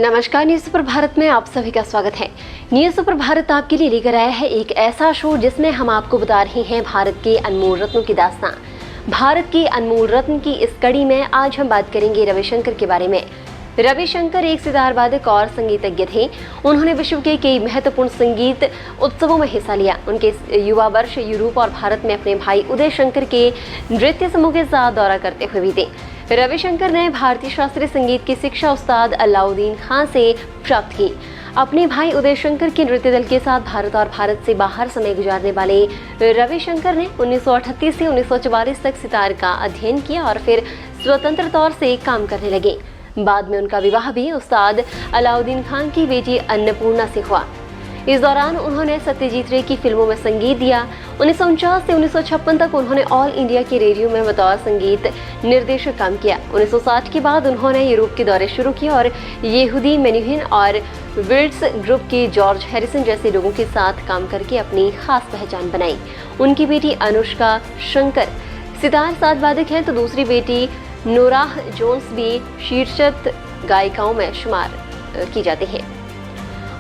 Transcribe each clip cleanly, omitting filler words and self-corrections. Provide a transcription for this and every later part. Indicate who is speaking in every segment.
Speaker 1: नमस्कार, news super Bharat में आप सभी का स्वागत है। न्यूज़ सुपर भारत आपके लिए लेकर आया है एक ऐसा शो जिसमें हम आपको बता रहे हैं भारत के अनमोल रत्नों की दास्तां। भारत के अनमोल रत्न की इस कड़ी में आज हम बात करेंगे रविशंकर के बारे में। रविशंकर एक सितार वादक और संगीतज्ञ थे। उन्होंने विश्व के कई महत्वपूर्ण संगीत उत्सवों में हिस्सा लिया। उनके युवा वर्ष यूरोप और भारत में अपने भाई उदय शंकर के नृत्य समूह के साथ दौरा करते हुए बीते। रविशंकर ने भारतीय शास्त्रीय संगीत की शिक्षा उस्ताद अलाउद्दीन खान से प्राप्त की। अपने भाई उदय शंकर के नृत्य दल के साथ भारत और भारत से बाहर समय गुजारने वाले रविशंकर ने 1938 से 1944 तक सितार का अध्ययन किया और फिर स्वतंत्र तौर से काम करने लगे। बाद में उनका विवाह भी उस्ताद अलाउद्दीन खान की बेटी अन्नपूर्णा से हुआ। इस दौरान उन्होंने सत्यजीत रे की फिल्मों में संगीत दिया। 1949 से 1956 तक उन्होंने ऑल इंडिया के रेडियो में बतौर संगीत निर्देशक काम किया। 1960 के बाद उन्होंने यूरोप के दौरे शुरू किए और यहूदी मेन्युहिन और विल्ट्स ग्रुप के जॉर्ज हैरिसन जैसे लोगों के साथ काम करके अपनी खास पहचान बनाई। उनकी बेटी अनुष्का शंकर सितार साथ वादक हैं, तो दूसरी बेटी नोराह जोन्स भी शीर्षक गायिकाओं में शुमार की जाती हैं।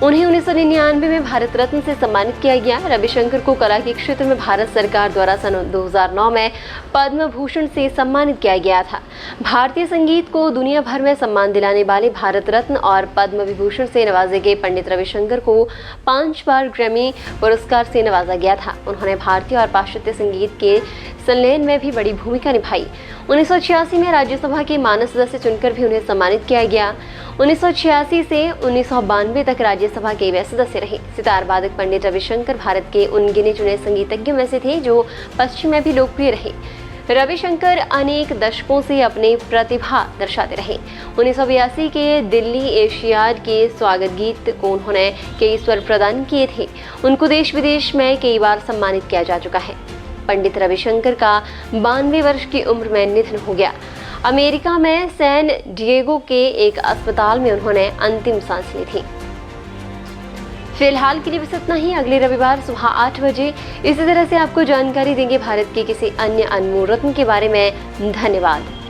Speaker 1: उन्हें 1999 में भारत रत्न से सम्मानित किया गया। रविशंकर को कला के क्षेत्र में भारत सरकार द्वारा सन 2009 में पद्म भूषण से सम्मानित किया गया था। भारतीय संगीत को दुनिया भर में सम्मान दिलाने वाले भारत रत्न और पद्म विभूषण से नवाजे गए पंडित रविशंकर को 5 बार ग्रैमी पुरस्कार से नवाजा गया था। उन्होंने भारतीय और पाश्चात्य संगीत के संलयन में भी बड़ी भूमिका निभाई। 1986 में राज्यसभा के मानद सदस्य चुनकर भी उन्हें सम्मानित किया गया। 1986 से 1992 तक राज्यसभा के वे सदस्य रहे। सितार वादक पंडित रविशंकर भारत के उन गिने चुने संगीतज्ञों में से थे जो पश्चिम में भी लोकप्रिय रहे। रविशंकर अनेक दशकों से अपनी प्रतिभा दर्शाते रहे। 1982 के दिल्ली एशियाड के स्वागत गीत को उन्होंने कई स्वर प्रदान किए थे। उनको देश विदेश में कई बार सम्मानित किया जा चुका है। पंडित रविशंकर का 92 वर्ष की उम्र में निधन हो गया। अमेरिका में सैन डिएगो के एक अस्पताल में उन्होंने अंतिम सांस ली थी। फिलहाल के लिए बस इतना ही। अगले रविवार सुबह 8 बजे इसी तरह से आपको जानकारी देंगे भारत के किसी अन्य अनमोल रत्न के बारे में। धन्यवाद।